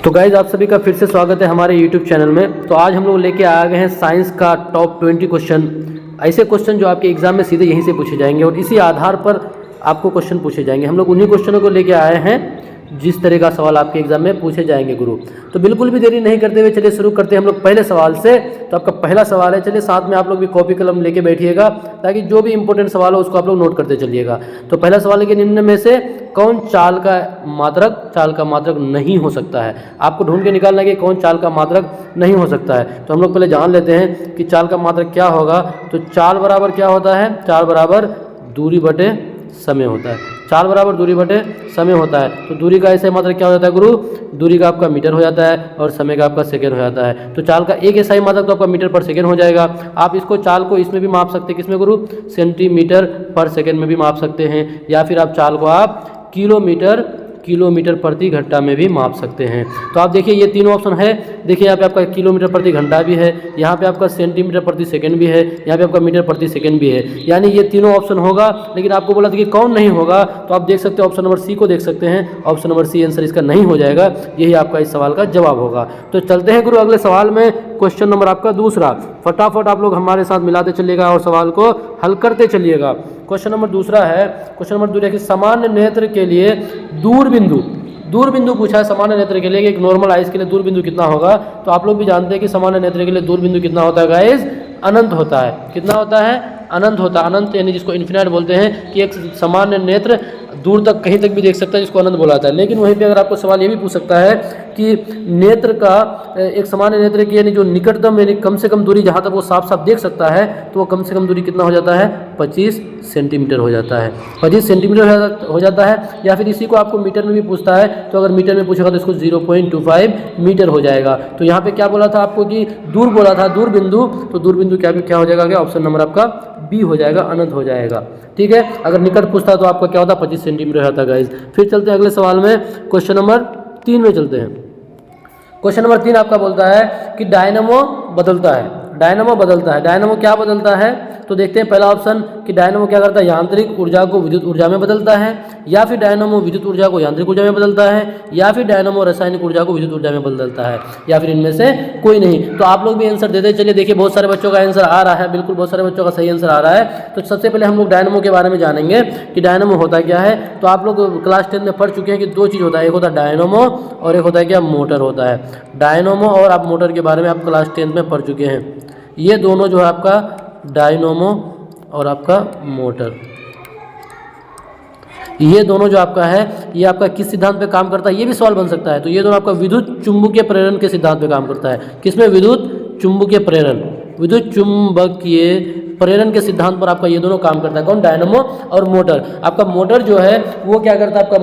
तो गाइज आप सभी का फिर से स्वागत है हमारे YouTube चैनल में। तो आज हम लोग लेके आ गए हैं साइंस का टॉप 20 क्वेश्चन। ऐसे क्वेश्चन जो आपके एग्जाम में सीधे यहीं से पूछे जाएंगे और इसी आधार पर आपको क्वेश्चन पूछे जाएंगे। हम लोग उन्हीं क्वेश्चनों को लेके आए हैं जिस तरह का सवाल आपके एग्जाम में पूछे जाएंगे गुरु। तो बिल्कुल भी देरी नहीं करते हुए चलिए शुरू करते हैं हम लोग पहले सवाल से। तो आपका पहला सवाल है, चलिए साथ में आप लोग भी कॉपी कलम लेके बैठिएगा ताकि जो भी इंपॉर्टेंट सवाल हो उसको आप लोग नोट करते चलिएगा। तो पहला सवाल है कि निम्न में से कौन चाल का मात्रक नहीं हो सकता है। आपको ढूंढ के निकालना है कि कौन चाल का मात्रक नहीं हो सकता है। तो हम लोग पहले जान लेते हैं कि चाल का मात्रक क्या होगा। तो चाल बराबर क्या होता है, चाल बराबर दूरी बटे समय होता है। चाल बराबर दूरी बटे समय होता है। तो दूरी का ऐसा मात्रक क्या हो जाता है गुरु, दूरी का आपका मीटर हो जाता है और समय का आपका सेकेंड हो जाता है। तो चाल का एक ऐसा ही मात्रक तो आपका मीटर पर सेकेंड हो जाएगा। आप इसको चाल को इसमें भी माप सकते हैं, किसमें गुरु, सेंटीमीटर पर सेकेंड में भी माप सकते हैं, या फिर आप चाल को आप किलोमीटर प्रति घंटा में भी माप सकते हैं। तो आप देखिए ये तीनों ऑप्शन है। देखिए यहाँ पे आपका किलोमीटर प्रति घंटा भी है, यहाँ पे आपका सेंटीमीटर प्रति सेकंड भी है, यहाँ पे आपका मीटर प्रति सेकंड भी है। यानी ये तीनों ऑप्शन होगा। लेकिन आपको बोला था कि कौन नहीं होगा, तो आप देख सकते हैं ऑप्शन नंबर सी को देख सकते हैं। ऑप्शन नंबर सी आंसर इसका नहीं हो जाएगा, यही आपका इस सवाल का जवाब होगा। तो चलते हैं गुरु अगले सवाल में। क्वेश्चन नंबर आपका दूसरा, फटाफट आप लोग हमारे साथ मिलाते चलिएगा और सवाल को हल करते चलिएगा। क्वेश्चन नंबर दूसरा है, क्वेश्चन नंबर दूसरा कि सामान्य नेत्र के लिए दूरबिंदु पूछा है। सामान्य नेत्र के लिए एक नॉर्मल आइज के लिए दूरबिंदु कितना होगा। तो आप लोग भी जानते हैं कि सामान्य नेत्र के लिए दूरबिंदु कितना होता है गाइस, अनंत होता है। कितना होता है, अनंत होता है। अनंत यानी जिसको इन्फिनाइट बोलते हैं कि एक सामान्य नेत्र दूर तक कहीं तक भी देख सकता है, जिसको अनंत बोला जाता है। लेकिन वहीं पे अगर आपको सवाल ये भी पूछ सकता है कि नेत्र का एक सामान्य नेत्र की यानी जो निकटतम यानी कम से कम दूरी जहाँ तक वो साफ साफ देख सकता है, तो वो कम से कम दूरी कितना हो जाता है, 25 सेंटीमीटर हो जाता है। 25 सेंटीमीटर हो जाता है। या फिर इसी को आपको मीटर में भी पूछता है, तो अगर मीटर में पूछेगा तो इसको 0.25 मीटर हो जाएगा। तो यहाँ पे क्या बोला था आपको कि दूर बोला था, दूरबिंदु। तो दूरबिंदु क्या हो जाएगा, ऑप्शन नंबर आपका बी हो जाएगा, अनंत हो जाएगा। ठीक है, अगर निकट पूछता तो आपका क्या होता, 25 सेंटीमीटर होता गाइस। फिर चलते हैं अगले सवाल में, क्वेश्चन नंबर 3 में चलते हैं। क्वेश्चन नंबर 3 आपका बोलता है कि डायनामो बदलता है। डायनामो बदलता है, डायनामो क्या बदलता है। तो देखते हैं पहला ऑप्शन कि डायनामो क्या करता है, यांत्रिक ऊर्जा को विद्युत ऊर्जा में बदलता है, या फिर डायनामो विद्युत ऊर्जा को यांत्रिक ऊर्जा में बदलता है, या फिर डायनामो रासायनिक ऊर्जा को विद्युत ऊर्जा में बदलता है, या फिर इनमें से कोई नहीं। तो आप लोग भी आंसर देते चलिए। देखिए बहुत सारे बच्चों का आंसर आ रहा है, बिल्कुल बहुत सारे बच्चों का सही आंसर आ रहा है। तो सबसे पहले हम लोग डायनामो के बारे में जानेंगे कि डायनामो होता क्या है। तो आप लोग क्लास 10 में पढ़ चुके हैं कि दो चीज़ होता है, एक होता है डायनामो और एक होता है क्या, मोटर होता है। डायनामो और आप मोटर के बारे में आप क्लास 10 में पढ़ चुके हैं। ये दोनों जो है आपका डायनामो और आपका मोटर, ये दोनों जो आपका है ये आपका किस सिद्धांत पे काम करता है, ये भी सवाल बन सकता है। तो ये दोनों आपका विद्युत चुंबकीय प्रेरण के सिद्धांत पे काम करता है। किसमें, विद्युत चुंबकीय प्रेरण, विद्युत चुंबकीय प्रेरण के सिद्धांत पर आपका ये दोनों काम करता है। कौन, डायनामो और मोटर। आपका मोटर जो है वो क्या करता है, आपका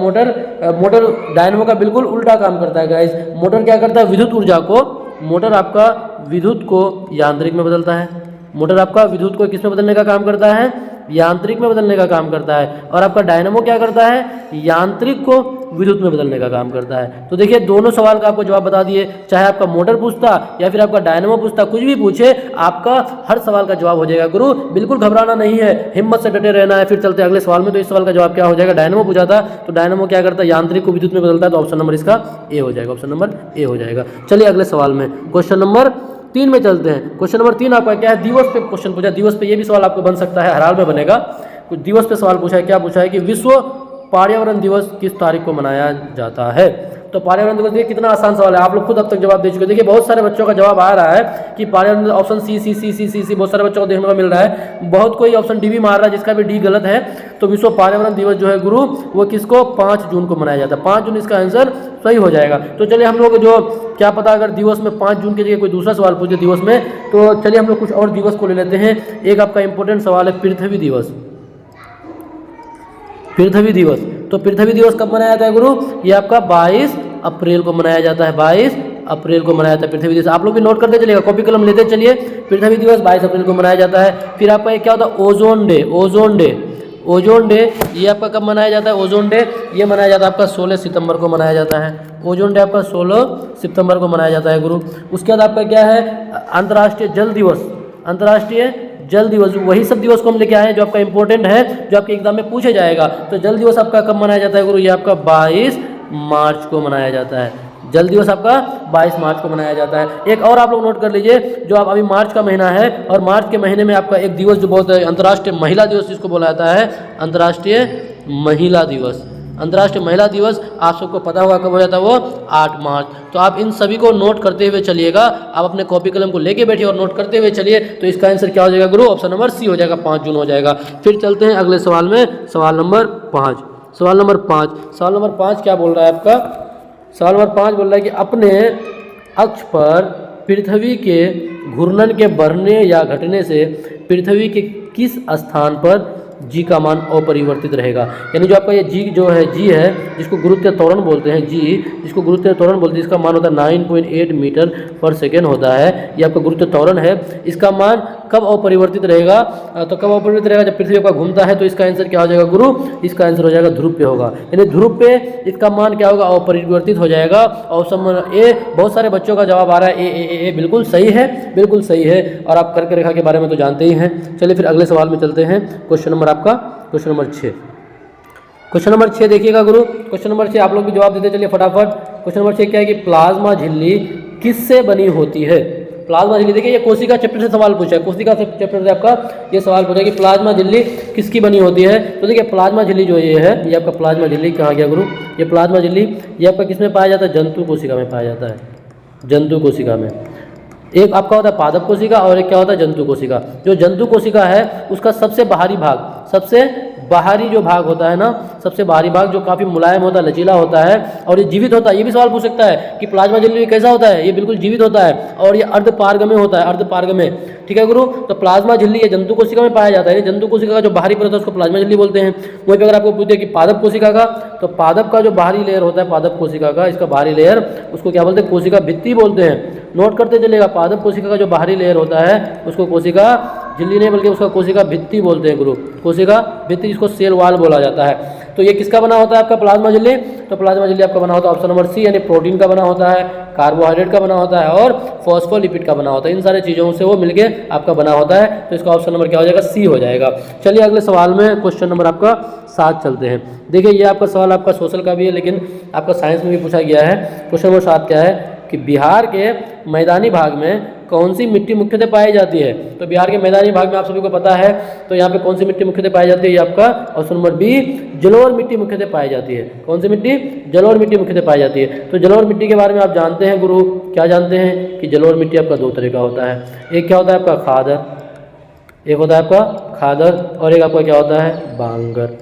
मोटर डायनामो का बिल्कुल उल्टा काम करता है गाइस। मोटर क्या करता है, विद्युत ऊर्जा को, मोटर आपका विद्युत को यांत्रिक में बदलता है। मोटर आपका विद्युत को किस में बदलने का काम करता है, यांत्रिक में बदलने का काम करता है। और आपका डायनामो क्या करता है, यांत्रिक को विद्युत में बदलने का काम करता है। तो देखिए दोनों सवाल का आपको जवाब बता दिए। चाहे आपका मोटर पूछता या फिर आपका डायनामो पूछता, कुछ भी पूछे आपका हर सवाल का जवाब हो जाएगा गुरु। बिल्कुल घबराना नहीं है, हिम्मत से डटे रहना है। फिर चलते अगले सवाल में। तो इस सवाल का जवाब क्या हो जाएगा, डायनामो पूछा था तो डायनामो क्या करता है, यांत्रिक को विद्युत में बदलता है। तो ऑप्शन नंबर इसका ए हो जाएगा, ऑप्शन नंबर ए हो जाएगा। चलिए अगले सवाल में, क्वेश्चन नंबर 3 में चलते हैं। क्वेश्चन नंबर 3 आपका क्या है, दिवस पे क्वेश्चन पूछा। दिवस पे ये भी सवाल आपको बन सकता है, हर हाल में बनेगा। कुछ दिवस पे सवाल पूछा है। क्या पूछा है कि विश्व पर्यावरण दिवस किस तारीख को मनाया जाता है। तो पर्यावरण दिवस, देखिए कितना आसान सवाल है, आप लोग खुद अब तक जवाब दे चुके हैं। देखिए बहुत सारे बच्चों का जवाब आ रहा है कि पर्यावरण, ऑप्शन सी बहुत सारे बच्चों को देखने को मिल रहा है। बहुत कोई ऑप्शन डी भी मार रहा है, जिसका भी डी गलत है। तो विश्व पर्यावरण दिवस जो है गुरु, वो किसको, 5 जून को मनाया जाता है। 5 जून इसका आंसर सही हो जाएगा। तो चलिए हम लोग जो, क्या पता अगर दिवस में 5 जून की जगह कोई दूसरा सवाल पूछे दिवस में, तो चलिए हम लोग कुछ और दिवस को ले लेते हैं। एक आपका इंपॉर्टेंट सवाल है पृथ्वी दिवस। पृथ्वी दिवस, तो पृथ्वी दिवस कब मनाया जाता है गुरु, ये आपका 22 अप्रैल को मनाया जाता है। 22 अप्रैल को मनाया जाता है पृथ्वी दिवस। आप लोग भी नोट करते चलिएगा, कॉपी कलम लेते चलिए। पृथ्वी दिवस 22 अप्रैल को मनाया जाता है। फिर आपका क्या होता है, ओजोन डे। ओजोन डे ये आपका कब मनाया जाता है, ओजोन डे ये मनाया जाता है आपका 16 सितंबर को मनाया जाता है। ओजोन डे आपका 16 सितंबर को मनाया जाता है गुरु। उसके बाद आपका क्या है, अंतर्राष्ट्रीय जल दिवस। अंतर्राष्ट्रीय जल दिवस, वही सब दिवस को हम लेके आए हैं जो आपका इंपॉर्टेंट है, जो आपके एग्जाम में पूछे जाएगा। तो जल दिवस आपका कब मनाया जाता है गुरु, ये आपका 22 मार्च को मनाया जाता है। जल दिवस आपका 22 मार्च को मनाया जाता है। एक और आप लोग नोट कर लीजिए, जो आप अभी मार्च का महीना है और मार्च के महीने में आपका एक दिवस जो बहुत अंतर्राष्ट्रीय महिला दिवस जिसको बोला जाता है, अंतर्राष्ट्रीय महिला दिवस। अंतर्राष्ट्रीय महिला दिवस आप सबको पता होगा कब हो जाता है, वो 8 मार्च। तो आप इन सभी को नोट करते हुए चलिएगा, आप अपने कॉपी कलम को लेके बैठिए और नोट करते हुए चलिए। तो इसका आंसर क्या हो जाएगा गुरु? ऑप्शन नंबर सी हो जाएगा, 5 जून हो जाएगा। फिर चलते हैं अगले सवाल में, सवाल नंबर 5। सवाल नंबर 5 क्या बोल रहा है आपका? सवाल नंबर 5 बोल रहा है कि अपने अक्ष पर पृथ्वी के घूर्णन के बढ़ने या घटने से पृथ्वी के किस स्थान पर जी का मान अपरिवर्तित रहेगा। यानी जो आपका ये जी जो है, जी है जिसको गुरुत्व त्वरण बोलते हैं, जी जिसको गुरुत्व त्वरण बोलते हैं, इसका मान होता है 9.8 मीटर पर सेकेंड होता है। ये आपका गुरुत्व त्वरण है। इसका मान कब अपरिवर्तित रहेगा? तो कब अपरिवर्तित रहेगा? जब पृथ्वी का घूमता है। तो इसका आंसर क्या हो जाएगा गुरु? इसका आंसर हो जाएगा ध्रुव पे होगा। यानी ध्रुव पे इसका मान क्या होगा? अपरिवर्तित हो जाएगा। ऑप्शन ए, बहुत सारे बच्चों का जवाब आ रहा है ए बिल्कुल सही है, बिल्कुल सही है। और आप कर्क रेखा के बारे में तो जानते ही हैं। चलिए फिर अगले सवाल में चलते हैं। क्वेश्चन नंबर आपका क्वेश्चन नंबर 6। क्वेश्चन नंबर 6 देखिएगा गुरु। क्वेश्चन नंबर 6 आप लोग भी जवाब देते चलिए फटाफट। क्वेश्चन नंबर 6 क्या है कि प्लाज्मा झिल्ली किससे बनी होती है? प्लाज्मा झिल्ली, देखिए ये कोशिका चैप्टर से सवाल पूछा है, कोशिका चैप्टर से आपका ये सवाल पूछा है कि प्लाज्मा झिल्ली किसकी बनी होती है। तो देखिए प्लाज्मा झिल्ली जो ये है, ये आपका प्लाज्मा झिल्ली कहाँ गया गुरु? ये प्लाज्मा झिल्ली ये आपका किसमें पाया जाता है? जंतु कोशिका में पाया जाता है, जंतु कोशिका में। एक आपका होता है पादप कोशिका और एक क्या होता है? जंतु कोशिका। जो जंतु कोशिका है उसका सबसे बाहरी भाग, सबसे बाहरी जो भाग होता है ना, सबसे बाहरी भाग जो काफ़ी मुलायम होता है, लचीला होता है और ये जीवित होता है। ये भी सवाल पूछ सकता है कि प्लाज्मा झिल्ली कैसा होता है? ये बिल्कुल जीवित होता है और ये अर्धपारगम्य होता है, अर्धपारगम्य। ठीक है गुरु। तो प्लाज्मा झिल्ली ये जंतु कोशिका में पाया जाता है। जंतु कोशिका का जो बाहरी परत है उसको प्लाज्मा झिल्ली बोलते हैं। वहीं पर अगर आपको पूछे कि पादप कोशिका का, तो पादप का जो बाहरी लेयर होता है, पादप कोशिका का, इसका बाहरी लेयर उसको क्या बोलते हैं? कोशिका भित्ति बोलते हैं। नोट करते चलेगा, पादप कोशिका का जो बाहरी लेयर होता है उसको कोशिका झिल्ली नहीं बल्कि उसका कोशिका भित्ति बोलते हैं गुरु, कोशिका भित्ति, जिसको सेल वाल बोला जाता है। तो ये किसका बना होता है आपका प्लाज्मा झिल्ली? तो प्लाज्मा झिल्ली आपका बना होता है ऑप्शन नंबर सी, यानी प्रोटीन का बना होता है, कार्बोहाइड्रेट का बना होता है और फॉस्फोलिपिड का बना होता है। इन सारे चीज़ों से वो मिलके आपका बना होता है। तो इसका ऑप्शन नंबर क्या हो जाएगा? सी हो जाएगा। चलिए अगले सवाल में क्वेश्चन नंबर आपका 7 चलते हैं। देखिए ये आपका सवाल आपका सोशल का भी है लेकिन आपका साइंस में भी पूछा गया है। क्वेश्चन नंबर 7 क्या है कि बिहार के मैदानी भाग में कौन सी मिट्टी मुख्यतः पाई जाती है? तो बिहार के मैदानी भाग में आप सभी को पता है, तो यहाँ पे कौन सी मिट्टी मुख्यतः पाई जाती है? ये आपका ऑप्शन नंबर बी, जलोढ़ मिट्टी मुख्यतः पाई जाती है। कौन सी मिट्टी? जलोढ़ मिट्टी मुख्यतः पाई जाती है। तो जलोढ़ मिट्टी के बारे में आप जानते हैं गुरु, क्या जानते हैं कि जलोढ़ मिट्टी आपका 2 तरह का होता है। एक क्या होता है आपका खादर, एक होता है आपका खादर और एक आपका क्या होता है? बांगर।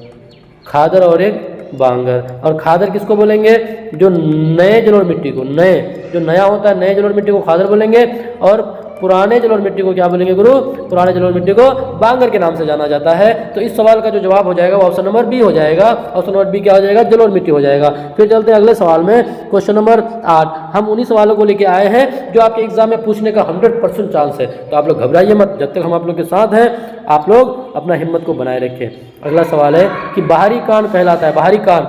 खादर और एक बांगर। और खादर किसको बोलेंगे? जो नए जलोढ़ मिट्टी को, नए जो नया होता है, नए जलोढ़ मिट्टी को खादर बोलेंगे और पुराने जलोढ़ मिट्टी को क्या बोलेंगे गुरु? पुराने जलोढ़ मिट्टी को बांगर के नाम से जाना जाता है। तो इस सवाल का जो जवाब हो जाएगा वो ऑप्शन नंबर बी हो जाएगा। ऑप्शन नंबर बी क्या हो जाएगा? जलोढ़ मिट्टी हो जाएगा। फिर चलते हैं अगले सवाल में, क्वेश्चन नंबर 8। हम उन्हीं सवालों को लेके आए हैं जो आपके एग्जाम में पूछने का 100% चांस है। तो आप लोग घबराइए मत, जब तक हम आप लोग के साथ हैं आप लोग अपना हिम्मत को बनाए रखें। अगला सवाल है कि बाहरी कान कहलाता है, बाहरी कान।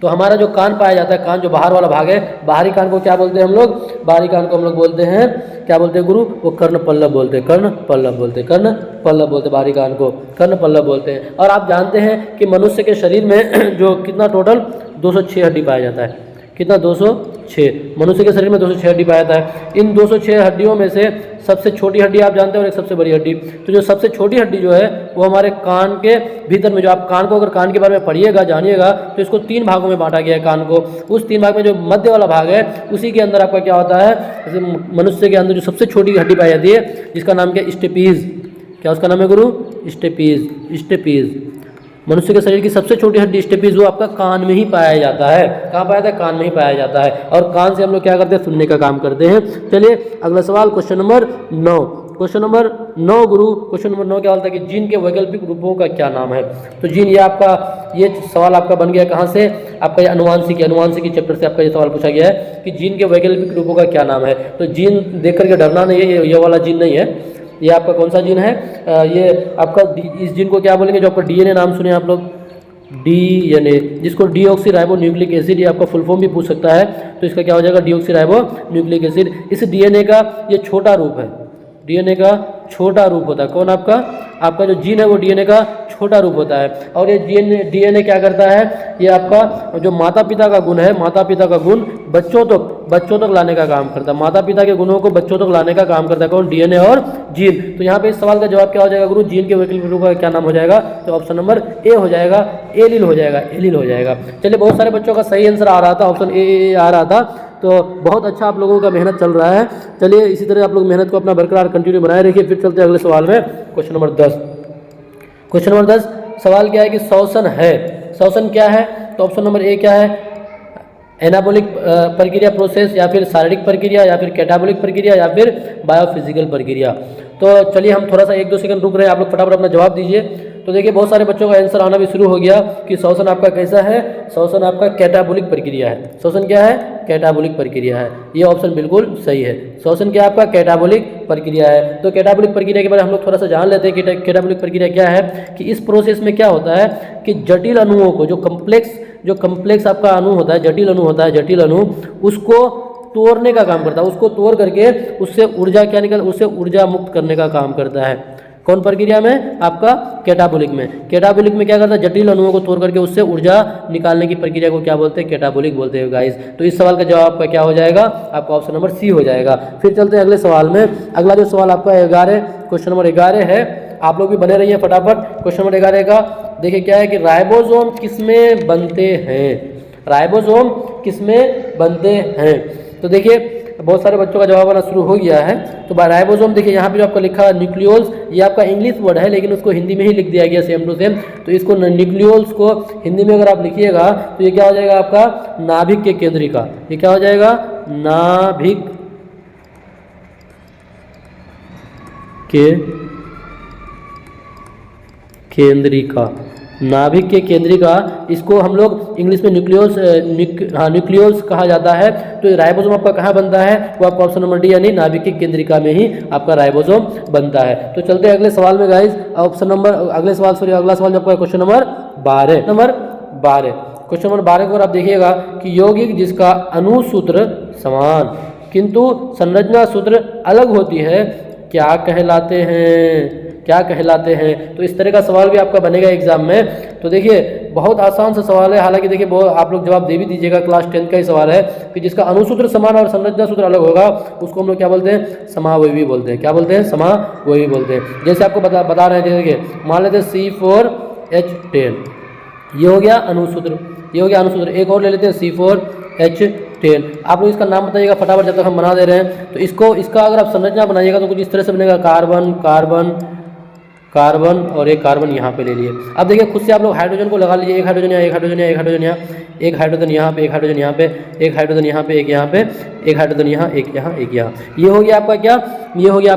तो हमारा जो कान पाया जाता है, कान जो बाहर वाला भाग है, बाहरी कान को क्या बोलते हैं हम लोग? बाहरी कान को हम लोग बोलते हैं, क्या बोलते हैं गुरु? वो कर्ण पल्लव बोलते हैं, कर्ण पल्लव बोलते हैं, कर्ण पल्लव बोलते हैं, बाहरी कान को कर्ण पल्लव बोलते हैं। और आप जानते हैं कि मनुष्य के शरीर में जो कितना टोटल 206 हड्डी पाया जाता है। कितना? 206। मनुष्य के शरीर में 206 हड्डी पाया जाता है। इन 206 हड्डियों में से सबसे छोटी हड्डी आप जानते हैं और एक सबसे बड़ी हड्डी। तो जो सबसे छोटी हड्डी जो है वो हमारे कान के भीतर में, जो आप कान को अगर कान के बारे में पढ़िएगा जानिएगा तो इसको 3 भागों में बांटा गया है कान को। उस 3 भाग में जो मध्य वाला भाग है उसी के अंदर आपका क्या होता है? जैसे मनुष्य के अंदर जो सबसे छोटी हड्डी पाई जाती है जिसका नाम क्या? स्टेपीज। क्या उसका नाम है गुरु? स्टेपीज। स्टेपीज मनुष्य के शरीर की सबसे छोटी हड्डी स्टेपीज वो आपका कान में ही पाया जाता है। कहाँ पाया जाता है? कान में ही पाया जाता है। और कान से हम लोग क्या करते हैं? सुनने का काम करते हैं। चलिए अगला सवाल, क्वेश्चन नंबर 9। क्वेश्चन नंबर 9 गुरु, क्वेश्चन नंबर 9 क्या बोलता है कि जीन के वैकल्पिक रूपों का क्या नाम है? तो जीन, ये आपका ये सवाल आपका बन गया कहाँ से? आपका ये अनुवांशिकी चैप्टर से आपका ये सवाल पूछा गया है कि जीन के वैकल्पिक रूपों का क्या नाम है। तो जीन देख करके डरना नहीं है, ये वाला जीन नहीं है। ये आपका कौन सा जीन है? ये आपका इस जीन को क्या बोलेंगे? जो आपका डीएनए नाम सुने आप लोग, डीएनए, जिसको डीऑक्सी राइबो एसिड, ये आपका फुल फॉर्म भी पूछ सकता है। तो इसका क्या हो जाएगा? Deoxy ribo acid. इस डीएनए का ये छोटा रूप है, डीएनए का छोटा रूप होता है। कौन? आपका आपका जो जीन है वो डीएनए का छोटा रूप होता है। और ये डीएनए क्या करता है, ये आपका जो माता पिता का गुण है, माता पिता का गुण बच्चों तक लाने का काम करता है। माता पिता के गुणों को बच्चों तक लाने का काम करता है कौन, डीएनए और जीन। तो यहाँ पे इस सवाल का जवाब क्या हो जाएगा गुरु, जीन के वैकल्पिक रूप का क्या नाम हो जाएगा, तो ऑप्शन नंबर ए हो जाएगा, एलील हो जाएगा, एलील हो जाएगा। चलिए बहुत सारे बच्चों का सही आंसर आ रहा था, ऑप्शन ए आ रहा था, तो बहुत अच्छा आप लोगों का मेहनत चल रहा है। चलिए इसी तरह आप लोग मेहनत को अपना बरकरार कंटिन्यू बनाए रखिए। फिर चलते हैं अगले सवाल में, क्वेश्चन नंबर 10। क्वेश्चन नंबर 10 सवाल क्या है कि श्वसन है, श्वसन क्या है, तो ऑप्शन नंबर ए क्या है, एनाबॉलिक प्रक्रिया प्रोसेस, या फिर शारीरिक प्रक्रिया, या फिर कैटाबॉलिक प्रक्रिया, या फिर बायोफिजिकल प्रक्रिया। तो चलिए हम थोड़ा सा 1-2 सेकंड रुक रहे हैं, आप लोग फटाफट अपना जवाब दीजिए। तो देखिए बहुत सारे बच्चों का आंसर आना भी शुरू हो गया कि श्वसन आपका कैसा है, श्वसन आपका कैटाबॉलिक प्रक्रिया है। श्वसन क्या है, कैटाबॉलिक प्रक्रिया है, ये ऑप्शन बिल्कुल सही है। श्वसन क्या आपका कैटाबॉलिक प्रक्रिया है। तो कैटाबॉलिक प्रक्रिया के बारे में हम लोग थोड़ा सा जान लेते हैं कि कैटाबॉलिक प्रक्रिया क्या है। कि इस प्रोसेस में क्या होता है कि जटिल अणुओं को, जो कम्प्लेक्स आपका अणु होता है, जटिल अणु होता है, जटिल अणु उसको तोड़ने का काम करता है, उसको तोड़ करके उससे ऊर्जा क्या निकल, उससे ऊर्जा मुक्त करने का काम करता है। कौन प्रक्रिया में, आपका कैटाबॉलिक में। कैटाबॉलिक में क्या करता है, जटिल अणुओं को तोड़ करके उससे ऊर्जा निकालने की प्रक्रिया को क्या बोलते हैं, कैटाबॉलिक बोलते हैं गाइस। तो इस सवाल का जवाब आपका क्या हो जाएगा, आपका ऑप्शन नंबर सी हो जाएगा। फिर चलते हैं अगले सवाल में। अगला जो सवाल आपका 11, क्वेश्चन नंबर 11 है, आप लोग भी बने रहिए फटाफट। क्वेश्चन नंबर 11 का देखिए क्या है कि राइबोसोम किसमें बनते हैं, राइबोसोम किसमें बनते हैं। तो देखिए बहुत सारे बच्चों का जवाब आना शुरू हो गया है। तो राइबोसोम देखिए यहाँ पे जो आपका लिखा है न्यूक्लियोल्स, ये आपका इंग्लिश वर्ड है लेकिन उसको हिंदी में ही लिख दिया गया सेम टू सेम। तो इसको न्यूक्लियोल्स को हिंदी में अगर आप लिखिएगा तो ये क्या हो जाएगा आपका, नाभिक के केंद्रिका। ये क्या हो जाएगा, नाभिक के केंद्रिका, नाभिक के केंद्रिका, इसको हम लोग इंग्लिश में न्यूक्लियोल्स कहा जाता है। तो राइबोसोम आपका कहाँ बनता है, वो आपका ऑप्शन नंबर डी यानी नाभिक की केंद्रिका में ही आपका राइबोसोम बनता है। तो चलते हैं अगले सवाल में गाइस। अगला सवाल जो आपका क्वेश्चन नंबर 12। क्वेश्चन नंबर 12 को आप देखिएगा कि यौगिक जिसका अणुसूत्र समान किंतु संरचना सूत्र अलग होती है क्या कहलाते हैं। तो इस तरह का सवाल भी आपका बनेगा एग्जाम में। तो देखिए बहुत आसान सा सवाल है, हालांकि देखिए आप लोग जवाब दे भी दीजिएगा, क्लास 10 का ही सवाल है कि जिसका अणुसूत्र समान और संरचना सूत्र अलग होगा उसको हम लोग क्या बोलते हैं, समावयवी बोलते हैं। क्या बोलते हैं, समावयवी बोलते हैं। जैसे आपको बता रहे थे, देखिए मान लेते हैं C4H10, ये हो गया अणुसूत्र। एक और ले लेते हैं C4H10। आप लोग इसका नाम बताइएगा फटाफट जब तक हम बना दे रहे हैं। तो इसका अगर आप संरचना बनाइएगा तो कुछ इस तरह से बनेगा, कार्बन और एक कार्बन यहाँ पे ले लिए। अब देखिए खुद से आप लोग हाइड्रोजन को लगा लीजिए, एक हाइड्रोजन यहाँ, एक हाइड्रोजन यहाँ, एक हाइड्रोजन यहाँ, एक हाइड्रोजन यहाँ पे, एक हाइड्रोजन यहाँ पे, एक हाइड्रोजन यहाँ पे, एक यहाँ पे, एक हाइड्रोजन यहाँ, एक यहाँ, एक यहाँ। ये हो गया आपका क्या, ये हो गया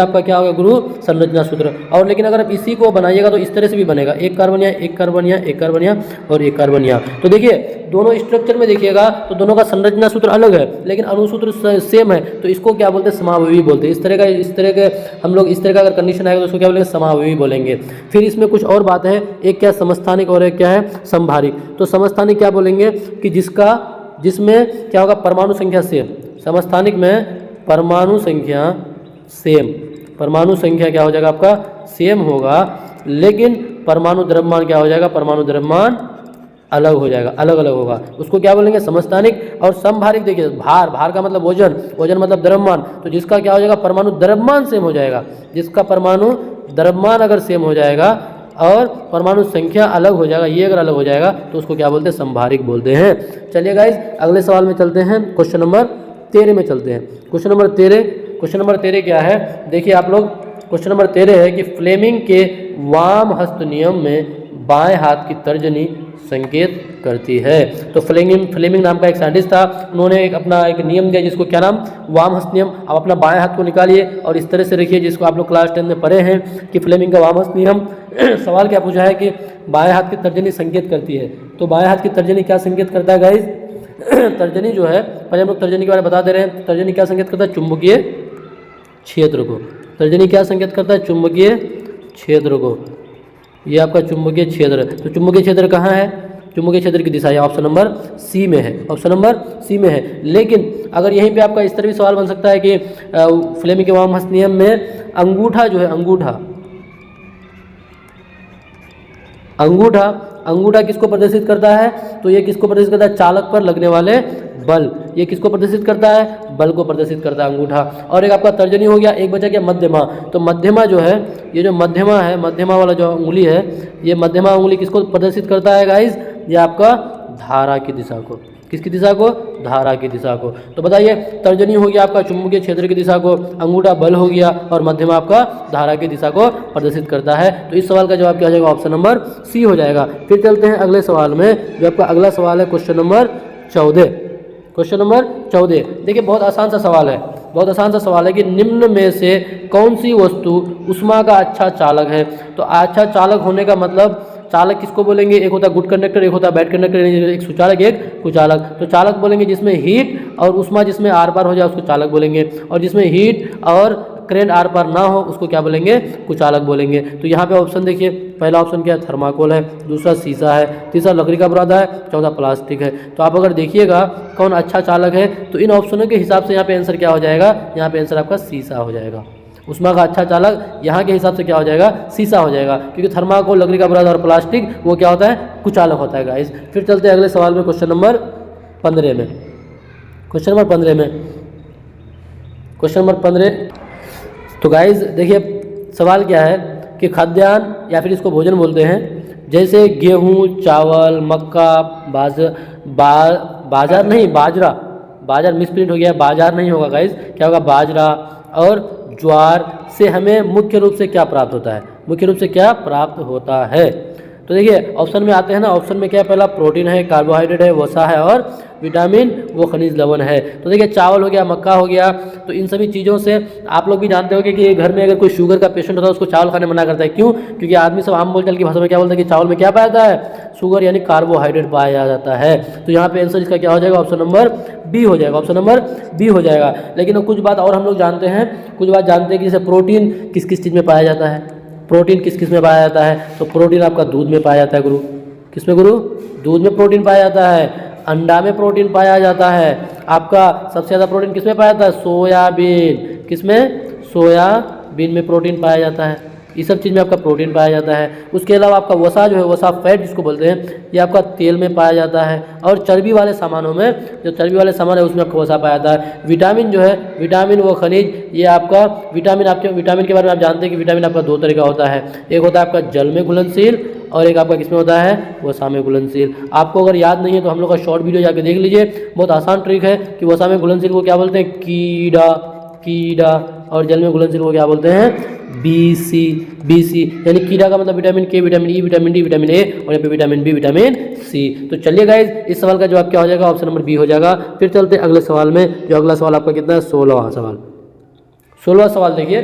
आपका क्या होगा गुरु, संरचना सूत्र। और लेकिन अगर आप इसी को बनाइएगा तो इस तरह से भी बनेगा, एक कार्बन यहाँ, एक कार्बन यहाँ, एक कार्बन यहाँ और एक कार्बन यहाँ। तो देखिए दोनों स्ट्रक्चर में देखिएगा तो दोनों का संरचना सूत्र अलग है लेकिन अणुसूत्र सेम है। तो इसको क्या बोलते हैं, समावयवी बोलते हैं। इस तरह के हम लोग इस तरह का अगर कंडीशन आएगा तो उसको क्या बोलेंगे, समावयवी बोलेंगे। फिर इसमें कुछ और बात है, एक क्या समस्थानिक और एक क्या है समभारिक। तो समस्थानिक क्या बोलेंगे कि जिसमें क्या होगा, परमाणु संख्या सेम। समस्थानिक में परमाणु संख्या क्या हो जाएगा आपका, सेम होगा, लेकिन परमाणु द्रव्यमान क्या हो जाएगा, परमाणु द्रव्यमान अलग हो जाएगा, अलग अलग होगा। उसको क्या बोलेंगे, समस्थानिक। और समभारिक देखिए, भार का मतलब वजन मतलब द्रव्यमान। तो जिसका क्या हो जाएगा, परमाणु द्रव्यमान सेम हो जाएगा। जिसका परमाणु द्रव्यमान अगर सेम हो जाएगा और परमाणु संख्या अलग हो जाएगा, ये अगर अलग हो जाएगा तो उसको क्या बोलते हैं, समभारिक बोलते हैं। चलिए गाइस अगले सवाल में चलते हैं, क्वेश्चन नंबर 13 में चलते हैं। क्वेश्चन नंबर 13 क्या है, देखिए आप लोग, क्वेश्चन नंबर 13 है कि फ्लेमिंग के वाम हस्त नियम में बाएं हाथ की तर्जनी संकेत करती है। तो फ्लेमिंग नाम का एक साइंटिस्ट था, उन्होंने अपना एक नियम दिया जिसको क्या नाम, वाम हस्त नियम। आप अपना बाएं हाथ को निकालिए और इस तरह से रखिए, जिसको आप लोग क्लास 10 में पढ़े हैं कि फ्लेमिंग का वाम हस्त नियम। सवाल क्या पूछा है कि बाएं हाथ की तर्जनी संकेत करती है। तो बाएं हाथ की तर्जनी क्या संकेत करता है गाइज, तर्जनी जो है, पहले हम लोग तर्जनी के बारे में बता दे रहे हैं। तर्जनी क्या संकेत करता है, चुंबकीय क्षेत्र को। तर्जनी क्या संकेत करता है, चुंबकीय क्षेत्र को। ये आपका चुंबकीय क्षेत्र। तो चुंबकीय क्षेत्र कहाँ है, चुंबकीय क्षेत्र की दिशा है ऑप्शन नंबर सी में है, ऑप्शन नंबर सी में है। लेकिन अगर यहीं पे आपका इस तरह भी सवाल बन सकता है कि फ्लेमिंग के वाम हस्त नियम में अंगूठा जो है, अंगूठा किसको प्रदर्शित करता है? तो ये किसको प्रदर्शित करता है? चालक पर लगने वाले बल। ये किसको प्रदर्शित करता है? बल को प्रदर्शित करता है अंगूठा। और एक आपका तर्जनी हो गया, एक बचा क्या? मध्यमा। तो मध्यमा जो है, ये जो मध्यमा है, मध्यमा वाला जो उंगली है, ये मध्यमा उंगली किसको प्रदर्शित करता है गाइस? ये आपका धारा की दिशा को। किसकी दिशा को? धारा की दिशा को। तो बताइए, तर्जनी हो गया आपका चुंबकीय क्षेत्र की दिशा को, अंगूठा बल हो गया, और मध्यमा आपका धारा की दिशा को प्रदर्शित करता है। तो इस सवाल का जवाब क्या हो जाएगा? ऑप्शन नंबर सी हो जाएगा। फिर चलते हैं अगले सवाल में, जो आपका अगला सवाल है क्वेश्चन नंबर 14। क्वेश्चन नंबर 14 देखिए, बहुत आसान सा सवाल है, बहुत आसान सा सवाल है कि निम्न में से कौन सी वस्तु ऊष्मा का अच्छा चालक है? तो अच्छा चालक होने का मतलब, चालक किसको बोलेंगे? एक होता है गुड कंडक्टर, एक होता है बैड कंडक्टर, एक सुचालक एक कुचालक। तो चालक बोलेंगे जिसमें हीट और उष्मा जिसमें आर पार हो जाए उसको चालक बोलेंगे, और जिसमें हीट और करंट आर पार ना हो उसको क्या बोलेंगे? कुचालक बोलेंगे। तो यहाँ पे ऑप्शन देखिए, पहला ऑप्शन क्या है? थर्माकोल है, दूसरा शीशा है, तीसरा लकड़ी का बुरादा है, चौथा प्लास्टिक है। तो आप अगर देखिएगा कौन अच्छा चालक है, तो इन ऑप्शनों के हिसाब से यहाँ पे आंसर क्या हो जाएगा? यहाँ पे आंसर आपका शीशा हो जाएगा। उष्मा का अच्छा चालक यहाँ के हिसाब से क्या हो जाएगा? शीशा हो जाएगा, क्योंकि थर्माकोल, लकड़ी का बुरादा और प्लास्टिक वो क्या होता है? कुचालक होता है गाइस। फिर चलते हैं अगले सवाल में, क्वेश्चन नंबर 15 में। क्वेश्चन नंबर 15 में, क्वेश्चन नंबर 15। तो गाइस देखिए, सवाल क्या है कि खाद्यान्न या फिर इसको भोजन बोलते हैं, जैसे गेहूँ, चावल, मक्का, बाजार मिसप्रिंट हो गया, बाजार नहीं होगा गाइस, क्या होगा? बाजरा और ज्वार से हमें मुख्य रूप से क्या प्राप्त होता है? मुख्य रूप से क्या प्राप्त होता है? तो देखिए ऑप्शन में आते हैं ना, ऑप्शन में क्या है? पहला प्रोटीन है, कार्बोहाइड्रेट है, वसा है, और विटामिन वो खनिज लवण है। तो देखिए चावल हो गया, मक्का हो गया, तो इन सभी चीज़ों से आप लोग भी जानते होंगे कि घर में अगर कोई शुगर का पेशेंट होता है उसको चावल खाने मना करता है। क्यों? क्योंकि आदमी सब आम बोलचाल की भाषा में क्या बोलता है कि चावल में क्या पाया जाता है? शुगर यानी कार्बोहाइड्रेट पाया जाता है। तो यहाँ पे आंसर इसका क्या हो जाएगा? ऑप्शन नंबर बी हो जाएगा, ऑप्शन नंबर बी हो जाएगा। लेकिन कुछ बात और हम लोग जानते हैं, कुछ बात जानते हैं कि जैसे प्रोटीन किस किस चीज़ में पाया जाता है? प्रोटीन किस किस में पाया जाता है? तो प्रोटीन आपका दूध में पाया जाता है गुरु। किस में गुरु? दूध में प्रोटीन पाया जाता है, अंडा में प्रोटीन पाया जाता है, आपका सबसे ज़्यादा प्रोटीन किस में पाया जाता है? सोयाबीन। किस में? सोयाबीन में प्रोटीन पाया जाता है। ये सब चीज़ में आपका प्रोटीन पाया जाता है। उसके अलावा आपका वसा जो है, वसा फैट जिसको बोलते हैं, ये आपका तेल में पाया जाता है। और चर्बी वाले सामानों में, जो चर्बी वाले सामान है उसमें आपका वसा पाया जाता है। विटामिन जो है, विटामिन व खनिज, ये आपका विटामिन, आपके विटामिन के बारे में आप जानते हैं कि विटामिन आपका दो तरह का होता है, एक होता है आपका जल में घुलनशील और एक आपका किसमें होता है? वसा में घुलनशील। आपको अगर याद नहीं है तो हम लोग का शॉर्ट वीडियो जाके देख लीजिए, बहुत आसान ट्रिक है कि वसा में घुलनशील को क्या बोलते हैं? कीड़ा, और जल में घुलनशील को क्या बोलते हैं? बीसी। यानी कीड़ा का मतलब विटामिन के, vitamin E, vitamin D, vitamin A, और यहाँ पे विटामिन बी, विटामिन सी। तो चलिए गाइज, इस सवाल का जवाब क्या हो जाएगा? ऑप्शन नंबर बी हो जाएगा। फिर चलते हैं अगले सवाल में, जो अगला सवाल आपका कितना है? 16वां सवाल। 16वां सवाल देखिए,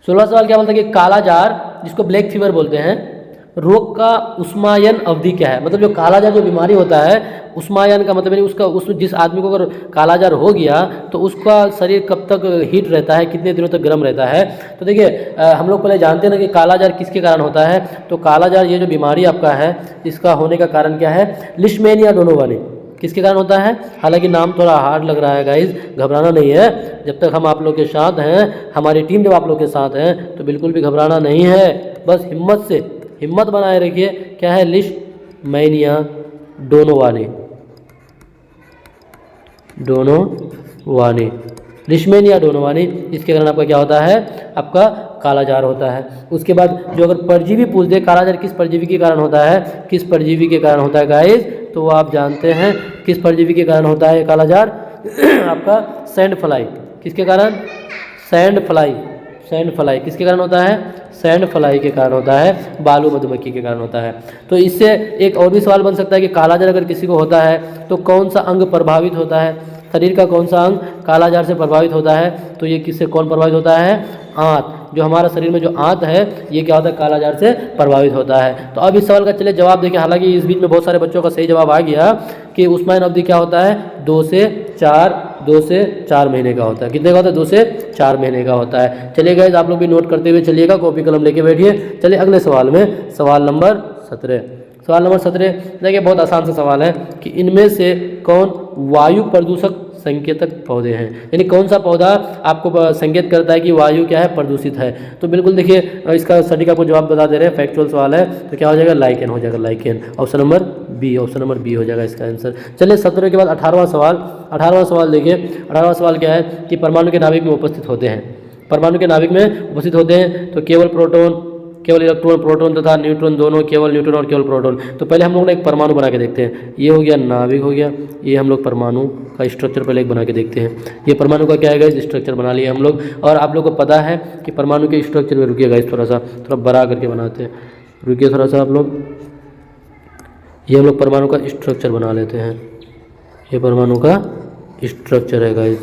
16वां सवाल क्या बोलता है कि कालाजार, जिसको ब्लैक फीवर बोलते हैं, रोग का उष्मायन अवधि क्या है? मतलब जो कालाजार जो बीमारी होता है, उष्मायन का मतलब उसका, उसमें जिस आदमी को अगर कालाजार हो गया तो उसका शरीर कब तक हीट रहता है, कितने दिनों तक गर्म रहता है? तो देखिए हम लोग पहले जानते हैं ना कि कालाजार किसके कारण होता है। तो कालाजार ये जो बीमारी आपका है, इसका होने का कारण क्या है? Leishmania donovani. किसके कारण होता है? हालांकि नाम थोड़ा हार्ड लग रहा है गाइज, घबराना नहीं है। जब तक हम आप लोग के साथ हैं, हमारी टीम जब आप लोग के साथ है, तो बिल्कुल भी घबराना नहीं है, बस हिम्मत बनाए रखिए। क्या है? Leishmania donovani. लिशमैनिया डोनोवानी, इसके कारण आपका क्या होता है? आपका कालाजार होता है। उसके बाद जो अगर परजीवी पूछ दे, कालाजार किस परजीवी के कारण होता है? किस परजीवी के कारण होता है गाइस? तो वो आप जानते हैं किस परजीवी के कारण होता है कालाजार? आपका सैंड फ्लाई। किसके कारण? सैंड फ्लाई किसके कारण होता है? सैंड फ्लाई के कारण होता है, बालू मधुमक्खी के कारण होता है। तो इससे एक और भी सवाल बन सकता है कि कालाजार अगर किसी को होता है तो कौन सा अंग प्रभावित होता है? शरीर का कौन सा अंग कालाजार से प्रभावित होता है? तो ये किससे कौन प्रभावित होता है? आंत। जो हमारा शरीर में जो आंत है, ये क्या होता है? कालाजार से प्रभावित होता है। तो अब इस सवाल का चलिए जवाब देखिए। हालांकि इस बीच में बहुत सारे बच्चों का सही जवाब आ गया कि उष्मायन अवधि क्या होता है? 2 से 4 महीने का होता है। कितने का होता है? 2 से 4 महीने का होता है। चलिए गाइस, आप लोग भी नोट करते हुए चलिएगा, कॉपी कलम लेके बैठिए। चलिए अगले सवाल में, सवाल नंबर 17। सवाल नंबर 17 देखिए, बहुत आसान सा सवाल है कि इनमें से कौन वायु प्रदूषक संकेतक पौधे हैं, यानी कौन सा पौधा आपको संकेत करता है कि वायु क्या है, प्रदूषित है। तो बिल्कुल देखिए इसका सटीक आपको जवाब बता दे रहे हैं, फैक्चुअल सवाल है, तो क्या हो जाएगा, लाइकेन हो जाएगा, lichen. Option number B, option number B हो जाएगा इसका आंसर। चलिए 17 के बाद 18वां सवाल। 18वां सवाल देखिए, 18वां सवाल क्या है कि परमाणु के नाभिक में उपस्थित होते हैं, परमाणु के नाभिक में उपस्थित होते हैं तो केवल प्रोटॉन, केवल इलेक्ट्रॉन, प्रोटॉन तथा न्यूट्रॉन दोनों, केवल न्यूट्रॉन और केवल प्रोटॉन। तो पहले हम लोग ने एक परमाणु बना के देखते हैं, ये हो गया नाभिक हो गया, ये हम लोग परमाणु का स्ट्रक्चर पहले एक बना के देखते हैं। ये परमाणु का क्या है गाइस, स्ट्रक्चर बना लिया हम लोग। और आप लोग को पता है कि परमाणु के स्ट्रक्चर में, रुकिए गाइस थोड़ा बड़ा करके बनाते हैं, रुकिए थोड़ा सा आप लोग, ये हम लोग परमाणु का स्ट्रक्चर बना लेते हैं, ये परमाणु का स्ट्रक्चर है गाइस,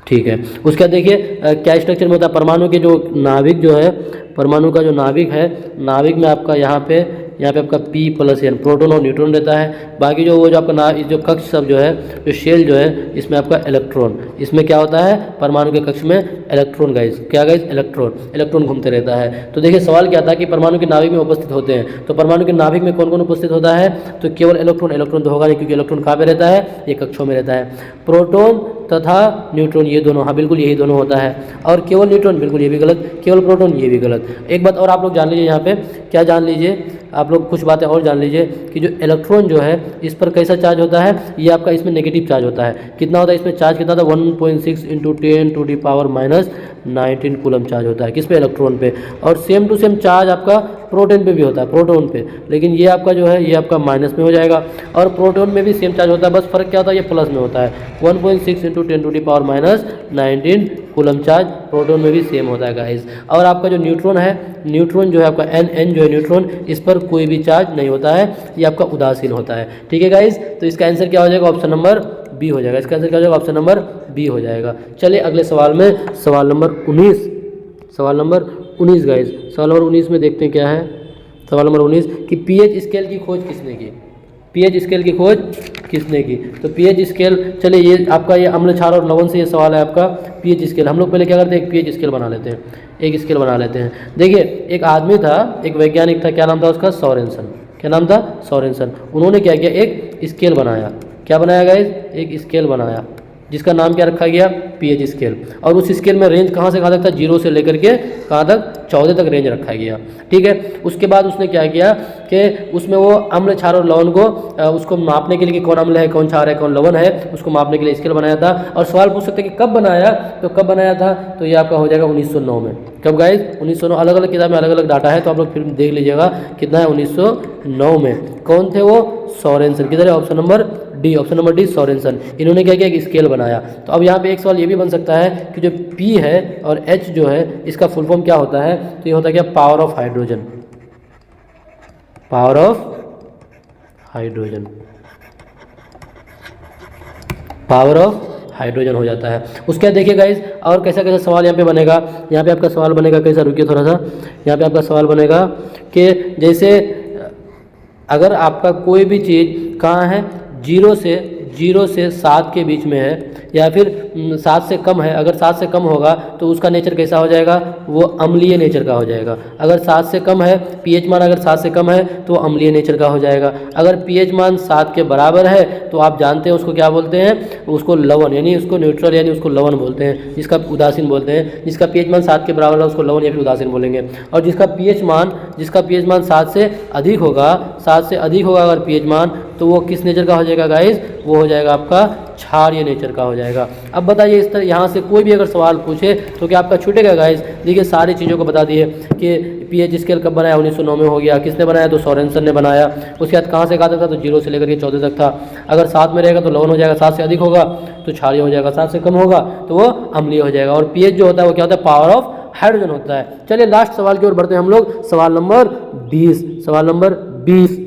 ठीक है। उसके बाद देखिए क्या स्ट्रक्चर में होता है, परमाणु के जो नाभिक जो है, परमाणु का जो नाभिक है, नाभिक में आपका यहाँ पे आपका P+N प्रोटॉन और न्यूट्रॉन रहता है। बाकी जो वो जो आपका जो कक्ष सब जो है, जो शेल जो है, इसमें आपका इलेक्ट्रॉन, इसमें क्या होता है, परमाणु के कक्ष में इलेक्ट्रॉन गाइस, क्या गाइस, इलेक्ट्रॉन घूमते रहता है। तो देखिए सवाल क्या था कि परमाणु के नाभिक में उपस्थित होते हैं, तो परमाणु के नाभिक में कौन कौन उपस्थित होता है, तो केवल इलेक्ट्रॉन तो होगा नहीं, क्योंकि इलेक्ट्रॉन कहाँ पे रहता है, ये कक्षों में रहता है। प्रोटॉन तथा न्यूट्रॉन ये दोनों, हाँ बिल्कुल यही दोनों होता है। और केवल न्यूट्रॉन बिल्कुल ये भी गलत, केवल प्रोटॉन ये भी गलत। एक बात और आप लोग जान लीजिए, यहाँ पे क्या जान लीजिए आप लोग, कुछ बातें और जान लीजिए कि जो इलेक्ट्रॉन जो है इस पर कैसा चार्ज होता है, ये आपका इसमें नेगेटिव चार्ज होता है। कितना होता है इसमें चार्ज, कितना था, 1.6 × 10⁻⁻19 कूलम चार्ज होता है, किस पे, इलेक्ट्रॉन पे। और सेम टू सेम चार्ज आपका प्रोटॉन पे भी होता है, प्रोटॉन पे, लेकिन ये आपका जो है ये आपका माइनस में हो जाएगा। और प्रोटॉन में भी सेम चार्ज होता है, बस फर्क क्या होता है, ये प्लस में होता है। 1.6 × 10⁻⁻19 कूलम चार्ज प्रोटॉन में भी सेम होता है गाइस। और आपका जो न्यूट्रॉन है, न्यूट्रॉन जो है आपका N जो है न्यूट्रॉन, इस पर कोई भी चार्ज नहीं होता है, ये आपका उदासीन होता है, ठीक है गाइस। तो इसका आंसर क्या हो जाएगा, ऑप्शन नंबर बी हो जाएगा, इसका आंसर क्या हो जाएगा, ऑप्शन नंबर बी हो जाएगा। चलिए अगले सवाल में, सवाल नंबर 19, सवाल नंबर 19 गाइस, सवाल नंबर 19 में देखते हैं क्या है। सवाल नंबर 19 कि पीएच स्केल की खोज किसने की, पीएच स्केल की खोज किसने की। तो पीएच स्केल, चलिए ये आपका ये अम्ल, क्षार और लवण से ये सवाल है आपका, पीएच स्केल। हम लोग पहले क्या करते हैं, एक पीएच स्केल बना लेते हैं, एक स्केल बना लेते हैं। देखिए एक आदमी था, एक वैज्ञानिक था, क्या नाम था उसका, सोरेनसन। क्या नाम था, सोरेनसन। उन्होंने क्या किया, एक स्केल बनाया, क्या बनाया गाइस, एक स्केल बनाया, जिसका नाम क्या रखा गया, पीएच स्केल। और उस स्केल में रेंज कहाँ से कहाँ तक था, 0 से लेकर के कहाँ तक, 14 तक रेंज रखा गया, ठीक है। उसके बाद उसने क्या किया कि उसमें वो अम्ल, क्षार और लवण को उसको मापने के लिए कि कौन अम्ल है, कौन क्षार है, कौन लवण है, उसको मापने के लिए स्केल बनाया था। और सवाल पूछ सकते हैं कि कब बनाया, तो कब बनाया था, तो ये आपका हो जाएगा 1909 में। कब गाइस, 1909। अलग अलग किताब में अलग अलग डाटा है, तो आप लोग फिर देख लीजिएगा कितना है, 1909 में। कौन थे वो, सोरेनसन। किधर है, option number D, option number D, Sorensen. इन्होंने क्या किया, एक स्केल बनाया। तो अब यहाँ पे एक सवाल ये भी बन सकता है कि जो P है और H जो है, इसका फुल फॉर्म क्या होता है, तो ये होता है क्या, power of hydrogen, power of hydrogen, power of hydrogen हो जाता है। उसके बाद देखिए गाइस और कैसा कैसा सवाल यहाँ पे बनेगा। यहाँ पे आपका सवाल बनेगा कैसा, रुकिए थोड़ा सा, यहाँ पे आपका सवाल बनेगा कि जैसे अगर आपका कोई भी चीज़ कहाँ है, 0 से 7 के बीच में है, या फिर 7 से कम है, अगर 7 से कम होगा तो उसका नेचर कैसा हो जाएगा, वो अम्लीय नेचर का हो जाएगा। अगर 7 से कम है, पीएच मान अगर 7 से कम है तो वो अम्लीय नेचर का हो जाएगा। अगर पीएच मान 7 के बराबर है तो आप जानते हैं उसको क्या बोलते हैं, उसको लवण, यानी उसको न्यूट्रल यानी उसको लवण बोलते हैं, जिसका उदासीन बोलते हैं। जिसका पीएच मान 7 के बराबर है उसको लवण या फिर उदासीन बोलेंगे। और जिसका पीएच मान 7 से अधिक होगा, 7 से अधिक होगा अगर पीएच मान, तो वो किस नेचर का हो जाएगा गाइस, वो हो जाएगा आपका क्षारीय नेचर का हो जाएगा। अब बताइए इस तरह यहाँ से कोई भी अगर सवाल पूछे तो क्या आपका छूटेगा गाइस। देखिए सारी चीज़ों को बता दिए कि पीएच स्केल कब बनाया, 1909 में हो गया। किसने बनाया, तो सोरेनसन ने बनाया। उसके बाद कहाँ से कहाँ तक था, तो 0 से लेकर के 14 तक था। अगर 7 में रहेगा तो लवण हो जाएगा, 7 से अधिक होगा तो क्षारीय हो जाएगा, 7 से कम होगा तो वो अम्लीय हो जाएगा। और पीएच जो होता है वो क्या होता है, पावर ऑफ हाइड्रोजन होता है। चलिए लास्ट सवाल की ओर बढ़ते हैं हम लोग, सवाल नंबर 20, सवाल नंबर 20।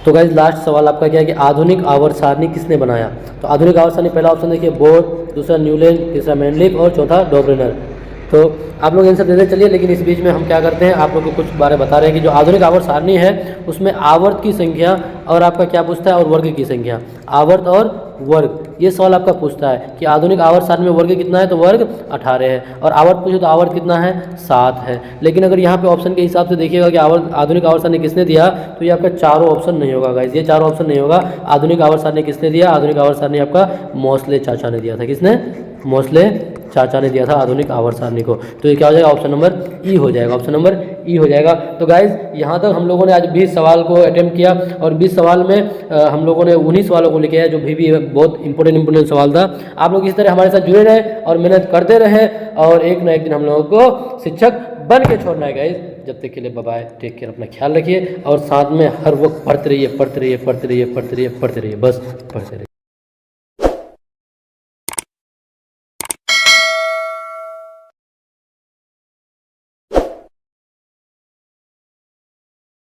तो गाइस लास्ट सवाल आपका क्या है कि आधुनिक आवर्त सारणी किसने बनाया। तो आधुनिक आवर्त सारणी, पहला ऑप्शन देखिए बोर, दूसरा न्यूलैंड, तीसरा मैनलिफ और चौथा डॉबरेनर। तो आप लोग आंसर देते चलिए, लेकिन इस बीच में हम क्या करते हैं, आप लोग को कुछ बारे बता रहे हैं कि जो आधुनिक आवर्त सारणी है उसमें आवर्त की संख्या और आपका क्या पूछता है, और वर्ग की संख्या। आवर्त और वर्ग, ये सवाल आपका पूछता है कि आधुनिक आवर्त सारणी में वर्ग कितना है, तो वर्ग 18 है, और आवर्त पूछे तो आवर्त कितना है, 7 है। लेकिन अगर यहाँ पे ऑप्शन के हिसाब से देखिएगा कि आवर्त आधुनिक आवर्त सारणी किसने दिया, तो ये आपका चारों ऑप्शन नहीं होगा गाइस, ये चारों ऑप्शन नहीं होगा। आधुनिक आवर्त सारणी किसने दिया, आधुनिक आवर्त सारणी आपका मोस्ले चाचा ने दिया था। किसने, मोस्ले चाचा ने दिया था आधुनिक आवर्त सारणी को। तो ये क्या हो जाएगा, ऑप्शन नंबर ई हो जाएगा, ऑप्शन नंबर ई हो जाएगा। तो गाइज यहाँ तक हम लोगों ने आज 20 सवाल को अटेम्प्ट किया, और 20 सवाल में हम लोगों ने उन्हीं सवालों को लेके आया जो भी बहुत इंपॉर्टेंट सवाल था। आप लोग इस तरह हमारे साथ जुड़े रहे और मेहनत करते रहे, और एक ना एक दिन हम लोगों को शिक्षक बन के छोड़ना है गाइज। जब तक के लिए बाय बाय, टेक केयर, अपना ख्याल रखिए, और साथ में हर वक्त पढ़ते रहिए, पढ़ते रहिए, पढ़ते रहिए, पढ़ते रहिए, पढ़ते रहिए, बस पढ़ते रहिए।